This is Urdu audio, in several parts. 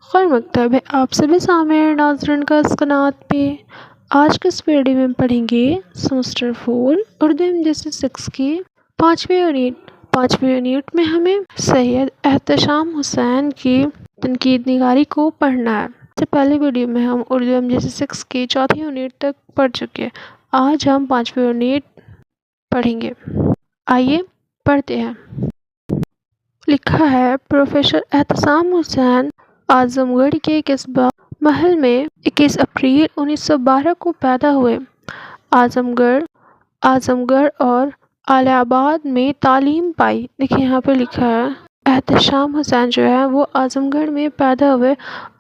خیر مکتب ہے آپ سبھی سامعین ناظرین کا اس قنات پہ۔ آج کے اس ویڈیو میں پڑھیں گے سیمسٹر 4 اردو MGC 6 کی پانچویں یونٹ میں ہمیں سید احتشام حسین کی تنقید نگاری کو پڑھنا ہے۔ اس سے پہلے ویڈیو میں ہم اردو MGC 6 کی چوتھی یونٹ تک پڑھ چکے ہیں۔ آج ہم پانچویں یونٹ پڑھیں گے۔ آئیے پڑھتے ہیں۔ لکھا ہے پروفیسر احتشام حسین اعظم گڑھ کے قصبہ محل میں 21 اپریل 1912 کو پیدا ہوئے۔ اعظم گڑھ اور الہ آباد میں تعلیم پائی۔ دیکھیں یہاں پہ لکھا ہے احتشام حسین جو ہے وہ اعظم گڑھ میں پیدا ہوئے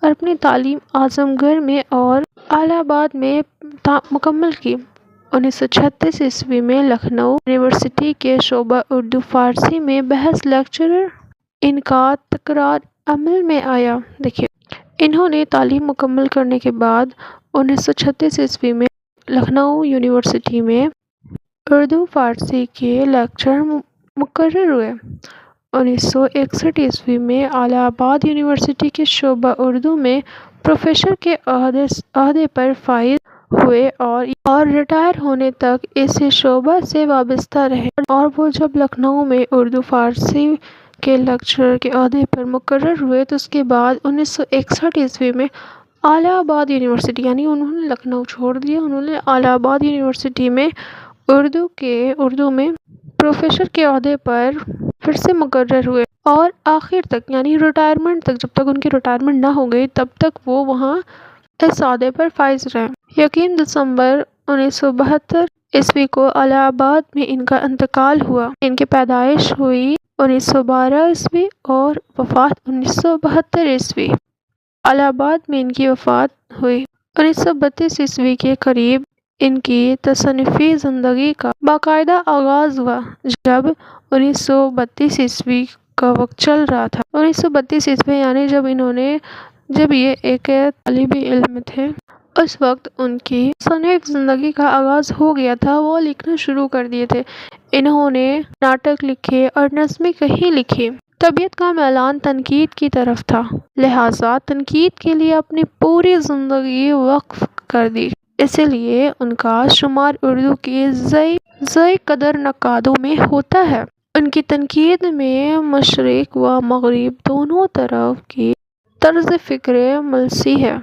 اور اپنی تعلیم اعظم گڑھ میں اور الہ آباد میں مکمل کی۔ 1936 عیسوی میں لکھنؤ یونیورسٹی کے شعبہ اردو فارسی میں بحث لیکچرر انعقاد تقرر عمل میں آیا۔ دیکھیے انہوں نے تعلیم مکمل کرنے کے بعد 1936 عیسوی میں لکھنؤ یونیورسٹی میں اردو فارسی کے لیکچرر مقرر ہوئے۔ 1961 عیسوی میں الہ آباد یونیورسٹی کے شعبہ اردو میں پروفیسر کے عہدے پر فائز ہوئے اور ریٹائر ہونے تک اس شعبہ سے وابستہ رہے، اور وہ جب لکھنؤ میں اردو فارسی کے لیکچرر کے عہدے پر مقرر ہوئے تو اس کے بعد 1961 عیسوی میں الہ آباد یونیورسٹی یعنی انہوں نے لکھنؤ چھوڑ دیا، انہوں نے الہ آباد یونیورسٹی میں اردو میں پروفیسر کے عہدے پر پھر سے مقرر ہوئے اور آخر تک یعنی ریٹائرمنٹ تک، جب تک ان کی ریٹائرمنٹ نہ ہو گئی تب تک وہ وہاں اس عہدے پر فائز رہے۔ یکم دسمبر 1972 عیسوی کو الہ آباد میں ان کا انتقال ہوا۔ ان کی پیدائش ہوئی 1912 عیسوی اور وفات 1972 عیسوی۔ الہ آباد میں ان کی وفات ہوئی۔ 1932 عیسوی کے قریب ان کی تصنیفی زندگی کا باقاعدہ آغاز ہوا، جب 1932 عیسوی کا وقت چل رہا تھا۔ 1932 عیسوی یعنی جب یہ ایک طالب علم تھے، اس وقت ان کی مصنف زندگی کا آغاز ہو گیا تھا، وہ لکھنا شروع کر دیے تھے۔ انہوں نے ناٹک لکھے اور نظمیں کہیں لکھی۔ طبیعت کا میلان تنقید کی طرف تھا، لہٰذا تنقید کے لیے اپنی پوری زندگی وقف کر دی۔ اسی لیے ان کا شمار اردو کے ذی قدر نقادوں میں ہوتا ہے۔ ان کی تنقید میں مشرق و مغرب دونوں طرف کی طرز فکر ملسی ہے۔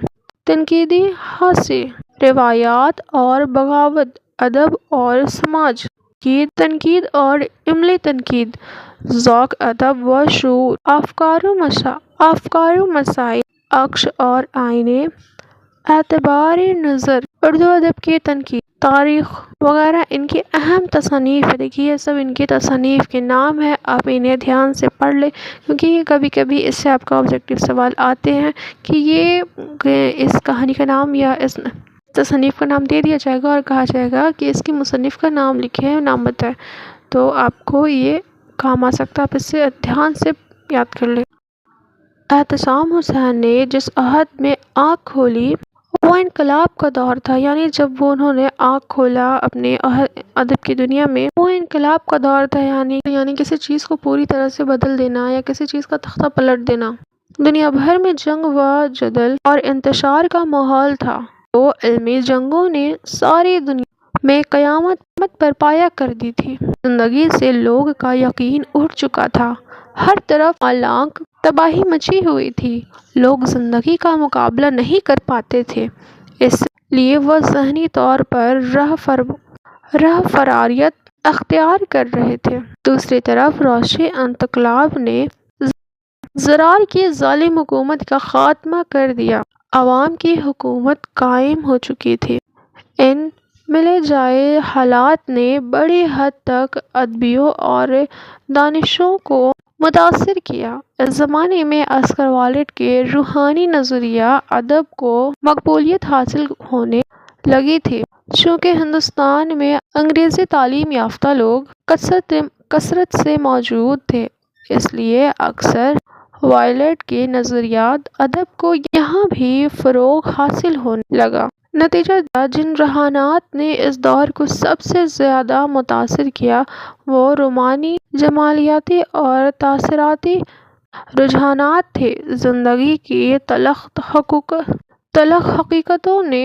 تنقیدی حاشیے، روایات اور بغاوت، ادب اور سماج کی تنقید اور علمی تنقید، ذوق، ادب و شعور، افکار و مسائل، عکس اور آئینے، اعتبار نظر، اردو ادب کی تنقید، تاریخ وغیرہ ان کی اہم تصانیف ہے۔ دیکھیے یہ سب ان کی تصانیف کے نام ہیں، آپ انہیں دھیان سے پڑھ لیں کیونکہ کبھی کبھی اس سے آپ کا آبجیکٹیو سوال آتے ہیں کہ یہ اس کہانی کا نام یا اس تصنیف کا نام دے دیا جائے گا اور کہا جائے گا کہ اس کی مصنف کا نام لکھیں، نام بتائیں، تو آپ کو یہ کام آ سکتا ہے، آپ اس سے دھیان سے یاد کر لیں۔ احتشام حسین نے جس عہد میں آنکھ کھولی وہ انقلاب کا دور تھا، یعنی جب انہوں نے آنکھ کھولا اپنے ادب کی دنیا میں، وہ انقلاب کا دور تھا، یعنی کسی چیز کو پوری طرح سے بدل دینا یا کسی چیز کا تختہ پلٹ دینا۔ دنیا بھر میں جنگ و جدل اور انتشار کا ماحول تھا۔ دو علمی جنگوں نے ساری دنیا میں قیامت برپا کر دی تھی۔ زندگی سے لوگ کا یقین اٹھ چکا تھا، ہر طرف ہلاک تباہی مچی ہوئی تھی، لوگ زندگی کا مقابلہ نہیں کر پاتے تھے، اس لیے وہ ذہنی طور پر رہ فراریت اختیار کر رہے تھے۔ دوسری طرف روسی انقلاب نے زرار کی ظالم حکومت کا خاتمہ کر دیا، عوام کی حکومت قائم ہو چکی تھی۔ ان ملے جائے حالات نے بڑی حد تک ادیبوں اور دانشوروں کو متاثر کیا۔ اس زمانے میں عسکر والد کے روحانی نظریہ ادب کو مقبولیت حاصل ہونے لگی تھی۔ چونکہ ہندوستان میں انگریزی تعلیم یافتہ لوگ کثرت سے موجود تھے، اس لیے عسکر والد کے نظریات ادب کو یہاں بھی فروغ حاصل ہونے لگا۔ نتیجہ جن رجحانات نے اس دور کو سب سے زیادہ متاثر کیا وہ رومانی جمالیاتی اور تاثراتی رجحانات تھے۔ زندگی کی تلخ حقیقتوں نے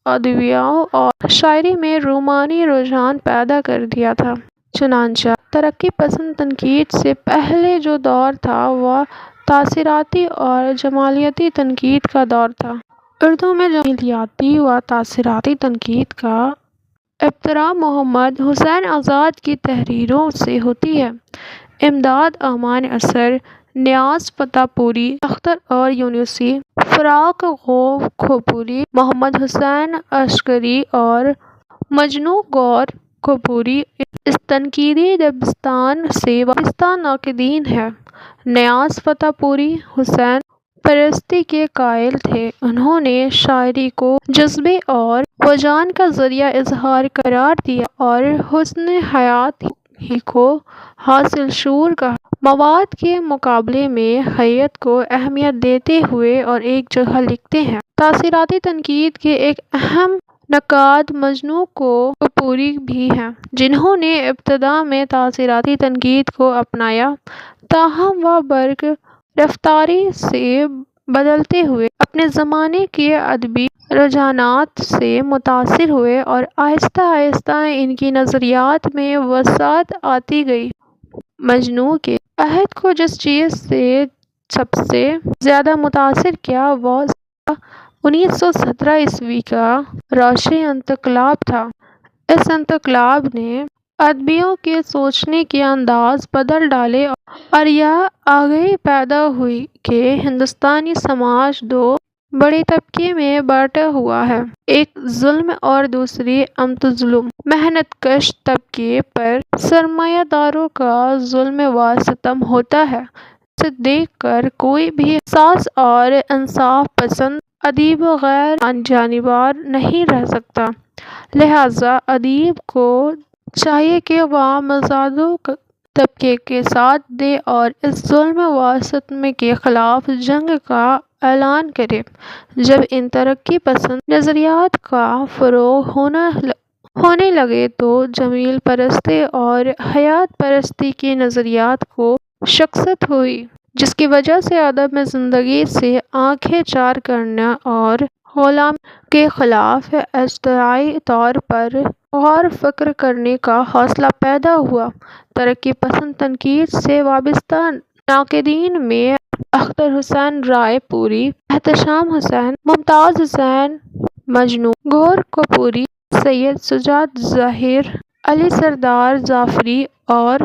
ادبیات اور شاعری میں رومانی رجحان پیدا کر دیا تھا۔ چنانچہ ترقی پسند تنقید سے پہلے جو دور تھا وہ تاثراتی اور جمالیاتی تنقید کا دور تھا۔ اردو میں جمالیاتی و تاثراتی تنقید کا ابتداء محمد حسین آزاد کی تحریروں سے ہوتی ہے۔ امداد امان اثر، نیاز فتح پوری، اختر اور یونسی، فراق کھوپوری، محمد حسین عسکری اور مجنوں غور کھوپوری اس تنقیدی دبستان سے وابستہ ناقدین ہیں۔ نیاز فتح پوری حسین پرستی کے قائل تھے۔ انہوں نے شاعری کو جذبے اور وجدان کا ذریعہ اظہار قرار دیا اور حسن حیات ہی کو حاصل شعور کہا۔ مواد کے مقابلے میں حیت کو اہمیت دیتے ہوئے اور ایک جگہ لکھتے ہیں۔ تاثراتی تنقید کے ایک اہم نقاد مجنوں کھوپوری بھی ہیں، جنہوں نے ابتدا میں تاثراتی تنقید کو اپنایا، تاہم وہ برق رفتاری سے بدلتے ہوئے اپنے زمانے کے ادبی رجحانات سے متاثر ہوئے اور آہستہ آہستہ ان کی نظریات میں وسعت آتی گئی۔ مجنوں کے عہد کو جس چیز نے سب سے زیادہ متاثر کیا وہ 1917 کا روشن انقلاب تھا۔ اس انقلاب نے ادیبوں کے سوچنے کے انداز بدل ڈالے اور یہ آگاہی پیدا ہوئی کہ ہندوستانی سماج دو بڑے طبقے میں بٹا ہوا ہے، ایک ظلم اور دوسری مظلوم محنت کش طبقے پر سرمایہ داروں کا ظلم و ستم ہوتا ہے۔ اسے دیکھ کر کوئی بھی حساس اور انصاف پسند ادیب غیر جانبدار نہیں رہ سکتا، لہٰذا ادیب کو چاہیے کہ وہ مظلوم طبقے کا ساتھ دے اور اس ظلم و ستم کے خلاف جنگ کا اعلان کرے۔ جب ان ترقی پسند نظریات کا فروغ ہونے لگا تو جمال پرستی اور حیات پرستی کے نظریات کو شکست ہوئی، جس کی وجہ سے ادب میں زندگی سے آنکھیں چار کرنے اور غلامی کے خلاف اجتماعی طور پر غور و فکر کرنے کا حوصلہ پیدا ہوا۔ ترقی پسند تنقید سے وابستہ ناقدین میں اختر حسین رائے پوری، احتشام حسین، ممتاز حسین، مجنوں غور کھوپوری، سید سجاد ظاہر، علی سردار جعفری اور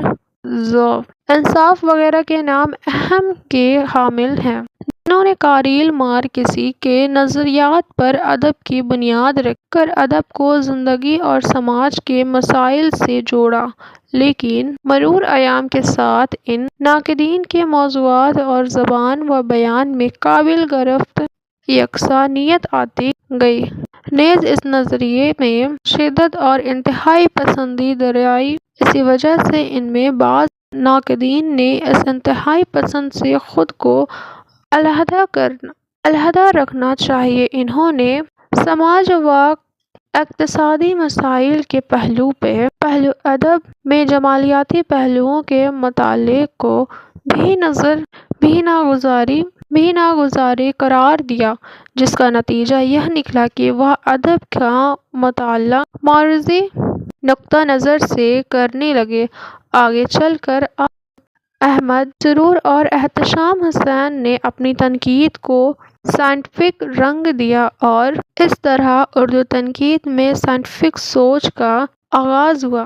ذوق انصاف وغیرہ کے نام اہم کے حامل ہیں، جنہوں نے کارل مارکسی کے نظریات پر ادب کی بنیاد رکھ کر ادب کو زندگی اور سماج کے مسائل سے جوڑا، لیکن مرور ایام کے ساتھ ان ناقدین کے موضوعات اور زبان و بیان میں قابل گرفت یکسانیت آتی گئی۔ نیز اس نظریے میں شدت اور انتہائی پسندی دریائی۔ اسی وجہ سے ان میں بعض ناقدین نے اس انتہائی پسند سے خود کو علیحدہ رکھنا چاہیے۔ انہوں نے سماج و اقتصادی مسائل کے پہلو ادب میں جمالیاتی پہلوؤں کے مطالعے کو بھی ناگزیر قرار دیا، جس کا نتیجہ یہ نکلا کہ وہ ادب کا مطالعہ معرضی نقطہ نظر سے کرنے لگے۔ آگے چل کر احمد سرور اور احتشام حسین نے اپنی تنقید کو سائنٹیفک رنگ دیا اور اس طرح اردو تنقید میں سائنٹیفک سوچ کا آغاز ہوا۔